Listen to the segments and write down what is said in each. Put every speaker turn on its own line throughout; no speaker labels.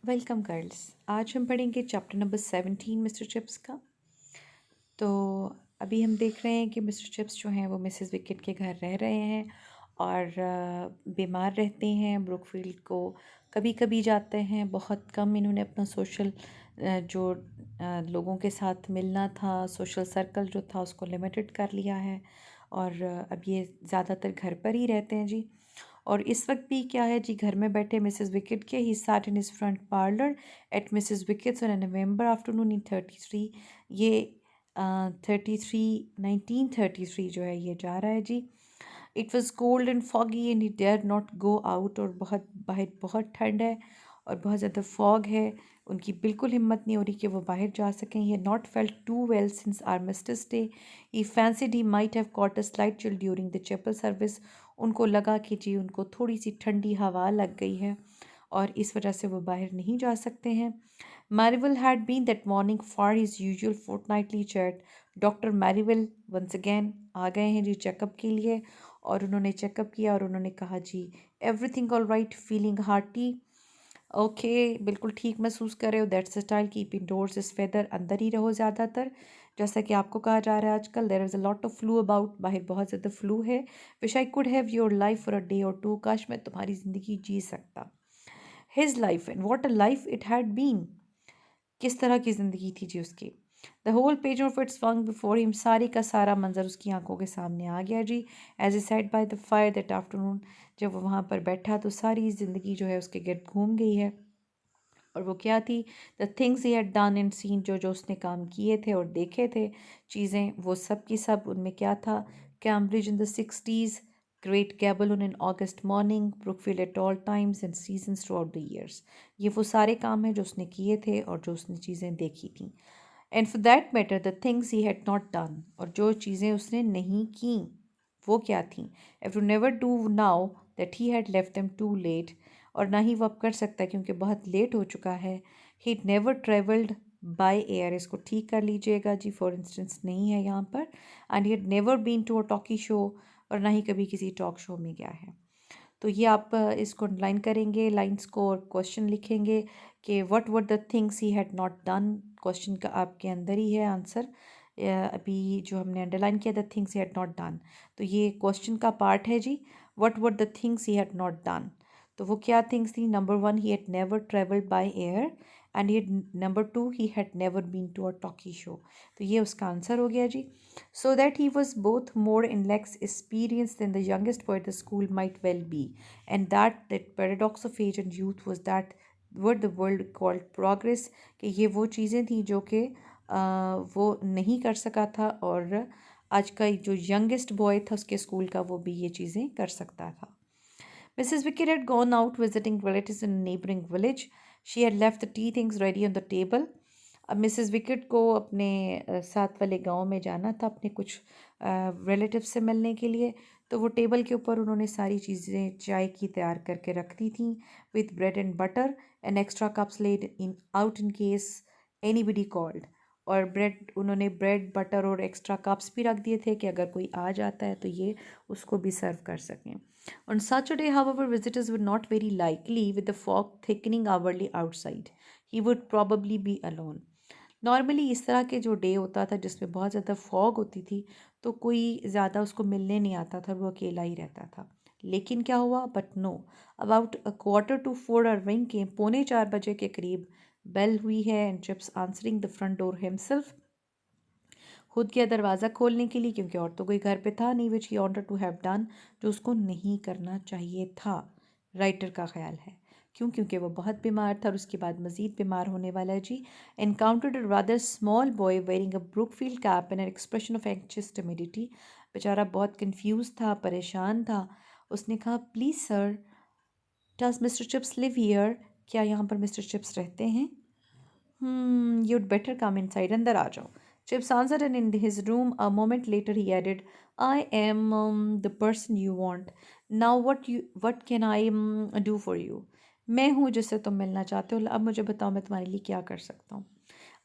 Welcome girls. आज हम पढ़ेंगे चैप्टर नंबर 17 मिस्टर चिप्स का। तो अभी हम देख रहे हैं कि मिस्टर चिप्स जो हैं वो मिसेस विकेट के घर रह रहे हैं और बीमार रहते हैं। ब्रुकफील्ड को कभी कभी जाते हैं, बहुत कम इन्होंने अपना सोशल जो लोगों के साथ मिलना था, सोशल सर्कल जो था उसको लिमिटेड कर लिया है और अब ये ज़्यादातर घर पर ही रहते हैं जी। और इस वक्त भी क्या है जी, घर में बैठे मिसेस विकेट के he sat in his front parlour at Mrs Wickett's on November afternoon in 33। ये 1933 जो है ये जा रहा है जी। It was cold and foggy and he dare not go out. और बहुत बाहर बहुत ठंड है और बहुत ज़्यादा फॉग है। उनकी बिल्कुल हिम्मत नहीं हो रही कि वो बाहर जा सकें। He not felt too well since Armistice Day. He fancied he might have caught a slight chill during the chapel service. उनको लगा कि जी उनको थोड़ी सी ठंडी हवा लग गई है और इस वजह से वो बाहर नहीं जा सकते हैं। Merivale had been that morning for his usual fortnightly chat. Doctor Merivale once again आ गए हैं जी चेकअप के लिए और उन्होंने चेकअप किया और उन्होंने कहा जी everything all right, feeling hearty, okay बिल्कुल ठीक महसूस कर रहे हो, दैट्स स्टाइल, कीप इंडोर्स इस वेदर, अंदर ही रहो ज़्यादातर जैसा कि आपको कहा जा रहा है आजकल। There is a lot of flu about, बाहर बहुत ज़्यादा फ्लू है। Wish I could have your life for a day or two, काश मैं तुम्हारी ज़िंदगी जी सकता। His life and what a life it had been, किस तरह की ज़िंदगी थी जी उसकी। The whole page of its swung before him, सारी का सारा मंजर उसकी आंखों के सामने आ गया जी। As a side by the fire that afternoon, जब वो वहाँ पर बैठा तो सारी ज़िंदगी जो है उसके गिर्द घूम गई है। और वो क्या थी? The things he had done and seen, जो जो उसने काम किए थे और देखे थे चीज़ें, वो सब की सब उनमें क्या था? Cambridge in the 60s, Great Gable on in August morning, Brookfield at all times and seasons throughout the years. ये वो सारे काम हैं जो उसने किए थे और जो उसने चीज़ें देखी थी। And for that matter the things he had not done, और जो चीज़ें उसने नहीं की वो क्या थी? If you never do now that he had left them too late, और ना ही वो अब कर सकता है क्योंकि बहुत लेट हो चुका है। He never travelled by air, इसको ठीक कर लीजिएगा जी, फॉर इंस्टेंस नहीं है यहाँ पर। And he had never been to a talkie show, और ना ही कभी किसी टॉक शो में गया है। तो ये आप इसको अंडरलाइन करेंगे लाइंस को और क्वेश्चन लिखेंगे कि what were the things he had not done. Question का आपके अंदर ही है आंसर। अभी जो हमने अंडरलाइन किया the things he had not done, तो ये क्वेश्चन का पार्ट है जी। What were the things he had not done, तो वो क्या थिंग्स थी? Number one, he had never travelled by air, and he number two, he had never been to a talkie show. तो ये उसका आंसर हो गया जी। So that he was both more in less experience than the youngest boy at the school might well be, and that paradox of age and youth was that what the world called progress, कि ये वो चीज़ें थी जो कि वो नहीं कर सका था और आज का जो यंगेस्ट बॉय था उसके स्कूल का वो भी ये चीज़ें कर सकता था। Mrs. Wicked had gone out visiting relatives in a neighboring village. She had left the tea things ready on the table. अब मिसेस विकेट को अपने साथ वाले गांव में जाना था अपने कुछ रिलेटिव से मिलने के लिए। तो वो टेबल के ऊपर उन्होंने सारी चीज़ें चाय की तैयार करके रख दी थी, with bread and butter and extra cups laid in out in case anybody called. और ब्रेड, उन्होंने ब्रेड बटर और एक्स्ट्रा कप्स भी रख दिए थे कि अगर कोई आ जाता है तो ये उसको भी सर्व कर सकें। On Saturday, however, visitors were not very likely, with the fog thickening hourly outside. He would probably be alone. Normally इस तरह के जो डे होता था जिसमें बहुत ज़्यादा फॉग होती थी तो कोई ज़्यादा उसको मिलने नहीं आता था, वो अकेला ही रहता था। लेकिन क्या हुआ? But no, about a quarter to four a ring के, 3:45 के करीब बेल हुई है and Chips answering the front door himself, खुद किया दरवाज़ा खोलने के लिए, क्योंकि और तो कोई घर पे था नहीं, विच ही ऑर्डर टू हैव डन, जो उसको नहीं करना चाहिए था, राइटर का ख्याल है। क्यों? क्योंकि वो बहुत बीमार था और उसके बाद मज़ीद बीमार होने वाला है जी। Encountered a rather small boy wearing a Brookfield cap and an expression of anxious timidity. बेचारा बहुत कंफ्यूज था, परेशान था। उसने कहा, please sir, does mister Chips live here, क्या यहाँ पर मिस्टर चिप्स रहते हैं? You'd better come inside, अंदर आ जाओ। Chips answered, and in his room a moment later he added, I am the person you want. Now what can I do for you? मैं हूँ जिससे तुम मिलना चाहते हो, अब मुझे बताओ मैं तुम्हारे लिए क्या कर सकता हूँ।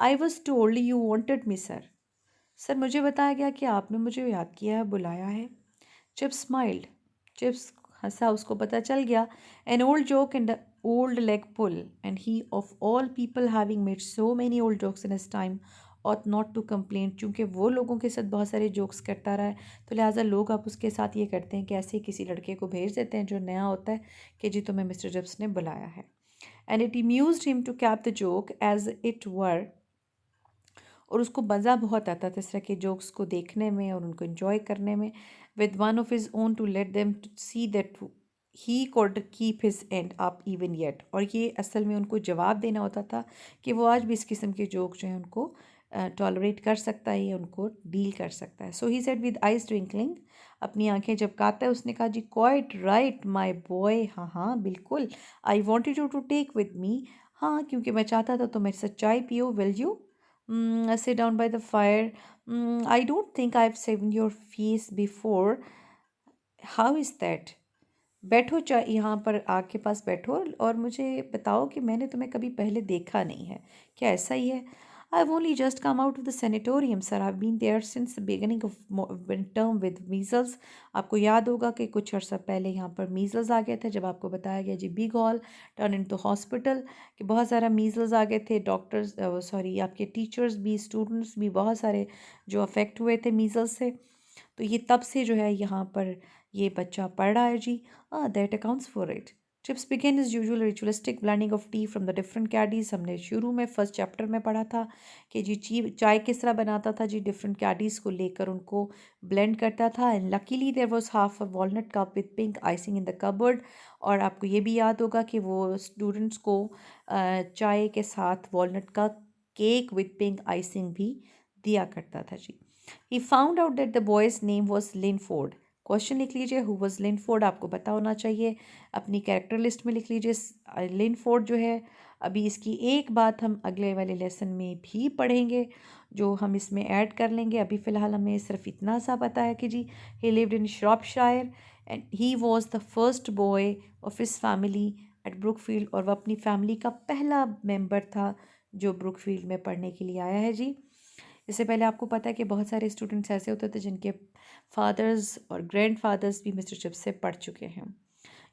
I was told you wanted me, sir. Sir, मुझे बताया गया कि आपने मुझे याद किया है, बुलाया है। चिप्स स्माइल्ड, चिप्स हंसा, उसको पता चल गया। An old joke and old leg pull, and he of all people having made so many old jokes in his time ought not to complain. चूँकि वो लोगों के साथ बहुत सारे जोक्स करता रहा है, तो लिहाजा लोग आप उसके साथ ये करते हैं कि ऐसे ही किसी लड़के को भेज देते हैं जो नया होता है कि जी तुम्हें मिस्टर जब्स ने बुलाया है. And it amused him to cap the joke as it were. और उसको मज़ा बहुत आता था इस तरह के जोक्स को देखने में और उनको एंजॉय करने में. With one of his own to let them see that he could keep his end up even yet. और ये असल में उनको जवाब देना होता था कि वो आज भी इस किस्म के जोक जो हैं उनको टॉलरेट कर सकता है या उनको डील कर सकता है. So he said with eyes twinkling, अपनी आंखें झपकाता है उसने कहा जी क्वाइट राइट माई बॉय, हाँ हाँ बिल्कुल. I wanted you to take with me, हाँ क्योंकि मैं चाहता था तो मेरे साथ चाय पियो. Will you sit down by the fire? I don't think I've seen your face before. How is that? बैठो चाहे यहाँ पर आग के पास बैठो और मुझे बताओ कि मैंने तुम्हें कभी पहले देखा नहीं है, क्या ऐसा ही है? I only just come out of the sanatorium sir, I been there since the beginning of term with measles. आपको याद होगा कि कुछ अर्सा पहले यहाँ पर मीजल्स आ गए थे, जब आपको बताया गया जी big hall turn into hospital कि बहुत सारा मीजल्स आ गए थे. डॉक्टर्स सॉरी आपके टीचर्स भी स्टूडेंट्स भी बहुत सारे जो अफेक्ट हुए थे मीजल्स से. तो ये तब से जो है यहाँ पर ये बच्चा पढ़ रहा है जी. That accounts for it. Chips began his usual ritualistic blending of tea from the different caddies. हमने शुरू में फर्स्ट चैप्टर में पढ़ा था कि जी चाय किस तरह बनाता था जी, डिफरेंट कैडीज को लेकर उनको ब्लेंड करता था. And luckily there was half a walnut cup with pink icing in the cupboard. और आपको ये भी याद होगा कि वो स्टूडेंट्स को चाय के साथ वॉलनट का केक विद पिंक आइसिंग भी दिया करता था जी. He found out that the boy's name was Linford. Question लिख लीजिए, हु वॉज लिनफोर्ड, आपको पता होना चाहिए. अपनी कैरेक्टर लिस्ट में लिख लीजिए लिनफोर्ड जो है. अभी इसकी एक बात हम अगले वाले लेसन में भी पढ़ेंगे जो हम इसमें ऐड कर लेंगे. अभी फ़िलहाल हमें सिर्फ इतना सा पता है कि जी he lived in Shropshire and he was the first boy of his family at Brookfield. और वह अपनी फैमिली का पहला मेंबर था जो ब्रुकफील्ड में पढ़ने के लिए आया है जी. इससे पहले आपको पता है कि बहुत सारे स्टूडेंट्स ऐसे होते थे जिनके फादर्स और ग्रैंड फादर्स भी मिस्टर चिप्स से पढ़ चुके हैं.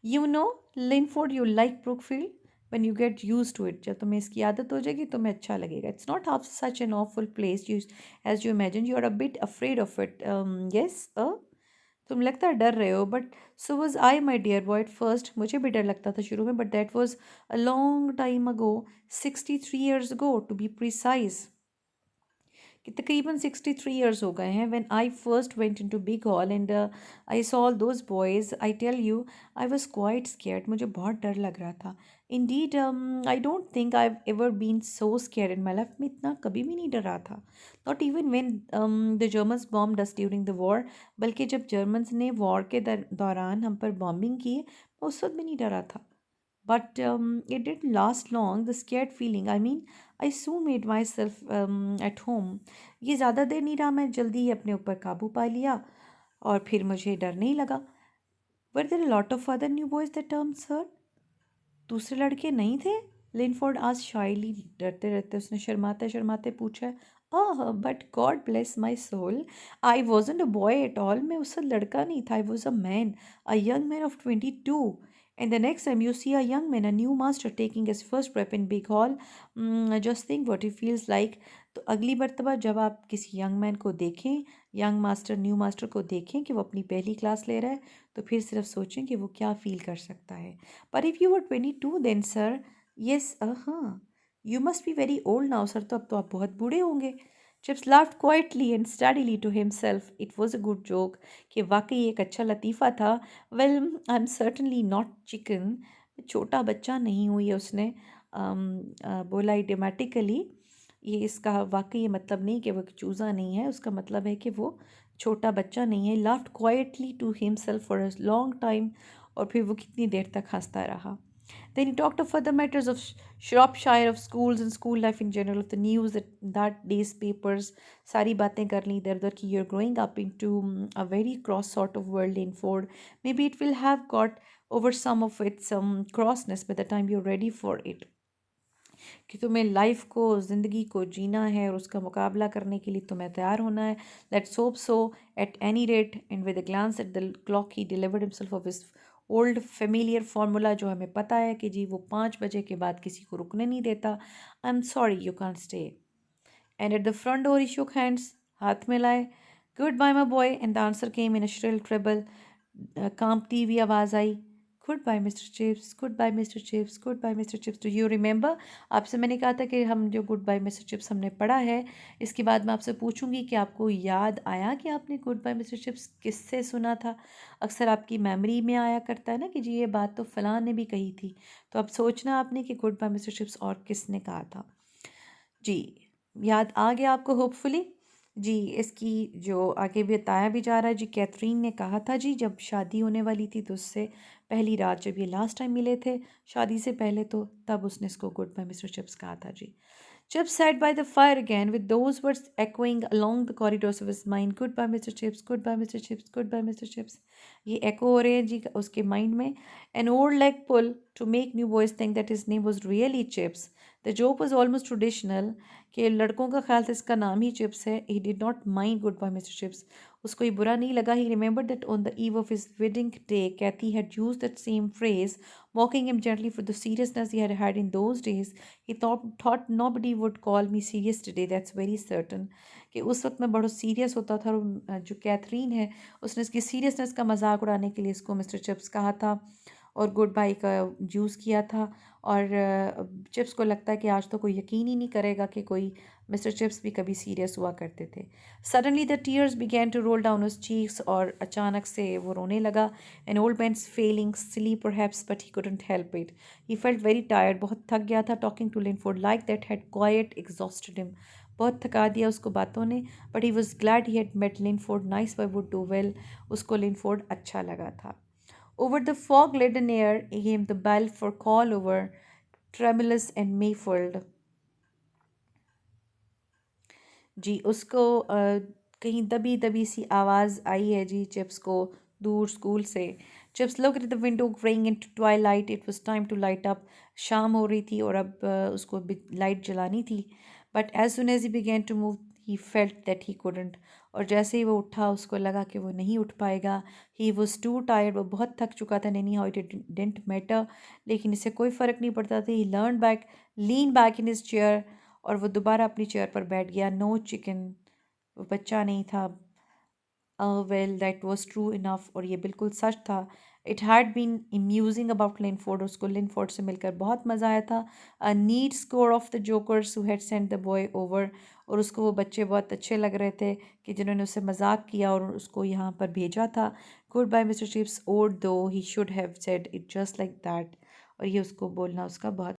You know Linford you like Brookfield when you get used to it. जब तुम्हें इसकी आदत हो जाएगी तुम्हें अच्छा लगेगा. It's not half such an awful place you as you imagine. You are a bit afraid of it. Yes तुम लगता है डर रहे हो. But so was I my dear boy at first. मुझे भी डर लगता था शुरू में, but that was a long time ago, 63 years ago to be precise. कि तकरीबन 63 ईयर्स हो गए हैं. When I first went into big hall and I saw all those boys, I tell you I was quite scared. मुझे बहुत डर लग रहा था. Indeed I don't think I ever been so scared in my life. मैं इतना कभी भी नहीं डरा था. Not even when the Germans bombed us during the war. बल्कि जब जर्मन्स ने वॉर के दौरान हम पर बॉम्बिंग की मैं उस वक्त भी नहीं डरा था. But it didn't last long. The scared feeling, I mean, I soon made myself at home. ये ज़्यादा देर नहीं रहा, मैं जल्दी ही अपने ऊपर काबू पा लिया और फिर मुझे डर नहीं लगा. Were there a lot of other new boys that term, sir? दूसरे लड़के नहीं थे? लिनफोर्ड आज शाइली, डरते डरते उसने शर्माते शर्माते पूछा. Ah but God bless my soul, I wasn't a boy at all. मैं उस वक्त लड़का नहीं था. I was a man, a young man of 22. And the next time you see a young man, a new master taking his first prep in big hall, just think what he feels like. तो अगली मरतबा जब आप किसी young man को देखें, young master new master को देखें कि वो अपनी पहली क्लास ले रहा है, तो फिर सिर्फ सोचें कि वो क्या फील कर सकता है. पर if you were 22 then sir, yes हाँ you must be very old now sir. तो अब तो आप बहुत बूढ़े होंगे. Chips laughed quietly and steadily to himself. It was a good joke. कि वाकई एक अच्छा लतीफ़ा था. Well, I'm certainly not chicken. छोटा बच्चा नहीं हुई है उसने बोला idiomatically. ये इसका वाकई ये मतलब नहीं कि वो एक चूज़ा नहीं है. उसका मतलब है कि वो छोटा बच्चा नहीं है. Laughed quietly to himself for a long time. और फिर वो कितनी देर तक हंसता रहा. Then he talked of other matters of Shropshire, of schools and school life in general, of the news that day's papers. सारी बातें कर ली इधर उधर कि you're growing up into a very cross sort of world in Ford. Maybe it will have got over some of its crossness by the time you're ready for it. कि तुम्हें life को, ज़िंदगी को जीना है और उसका मुकाबला करने के लिए तुम्हें तैयार होना है. Let's hope so at any rate. And with a glance at the clock he delivered himself of his old familiar formula जो हमें पता है कि जी वो 5 बजे के बाद किसी को रुकने नहीं देता। I am sorry you can't stay. And at the front door he shook hands, हाथ मिलाए। Goodbye my boy, and the answer came in a shrill treble, कांपती हुई आवाज़ आई, goodbye mister Chips, goodbye mister Chips, goodbye mister Chips, do you remember? आपसे मैंने कहा था कि हम जो गुड बाय मिस्टर चिप्स हमने पढ़ा है, इसके बाद मैं आपसे पूछूंगी कि आपको याद आया कि आपने गुड बाय मिस्टर चिप्स किससे सुना था। अक्सर आपकी मेमोरी में आया करता है ना कि जी ये बात तो फलां ने भी कही थी। तो अब सोचना आपने कि गुड बाय मिस्टर चिप्स और किसने कहा था। जी, याद आ गया आपको होपफुली। जी, इसकी जो आगे बताया भी जा रहा है जी, कैथरीन ने कहा था जी जब शादी होने वाली थी तो उससे पहली रात जब ये लास्ट टाइम मिले थे शादी से पहले, तो तब उसने इसको गुड बाय मिस्टर चिप्स कहा था जी। Chip sat by the fire again, with those words echoing along the corridors of his mind. Goodbye, Mr. Chips. Goodbye, Mr. Chips. Goodbye, Mr. Chips. ये echo हो रहे हैं जी उसके mind में. An old leg pull to make new boys think that his name was really Chips. The joke was almost traditional कि लड़कों का ख्याल था इसका नाम ही चिप्स है. He did not mind Goodbye, Mr. Chips. उसको ये बुरा नहीं लगा. He remembered that on the eve of his wedding day, Kathy had used that same phrase, mocking him gently for the seriousness he had had in those days. He thought nobody would call me serious today, that's very certain. कि उस वक्त मैं बड़ा serious होता था और जो Catherine है उसने इसकी सीरियसनेस का मजाक उड़ाने के लिए इसको मिस्टर चिप्स कहा था और गुड बाय का यूज़ किया था। और चिप्स को लगता है कि आज तो कोई यकीन ही नहीं करेगा कि कोई मिस्टर चिप्स भी कभी सीरियस हुआ करते थे। Suddenly the tears began to roll down his cheeks, और अचानक से वो रोने लगा। An old man's feeling silly perhaps but he couldn't help it. He felt very tired, बहुत थक गया था। Talking to Linford like that had quite exhausted him, बहुत थका दिया उसको बातों ने। But he was glad he had met Linford, nice boy would do well, उसको लिनफोर्ड अच्छा लगा था। Over the fog-laden air came the bell for call over, tremulous and muffled. जी उसको कहीं दबी दबी सी आवाज़ आई है जी चिप्स को दूर स्कूल से। Chips looked at the window graying into twilight. It was time to light up. शाम हो रही थी और अब उसको लाइट जलानी थी। But as soon as he began to move, he felt that he couldn't. और जैसे ही वो उठा उसको लगा कि वो नहीं उठ पाएगा। He was too tired. वो बहुत थक चुका था। Anyhow, it didn't matter. लेकिन इससे कोई फ़र्क नहीं पड़ता था। He leaned back in his chair. और वो दोबारा अपनी चेयर पर बैठ गया। नो चिकन, वो बच्चा नहीं था। Well that was true enough, और ये बिल्कुल सच था। It had been amusing about Linford, उसको लिनफोर्ड से मिलकर बहुत मज़ा आया था। A neat score of the jokers who had sent the boy over, और उसको वो बच्चे बहुत अच्छे लग रहे थे कि जिन्होंने उससे मजाक किया और उसको यहाँ पर भेजा था। Goodbye mister Chips, odd though he should have said it just like that, और ये उसको बोलना उसका बहुत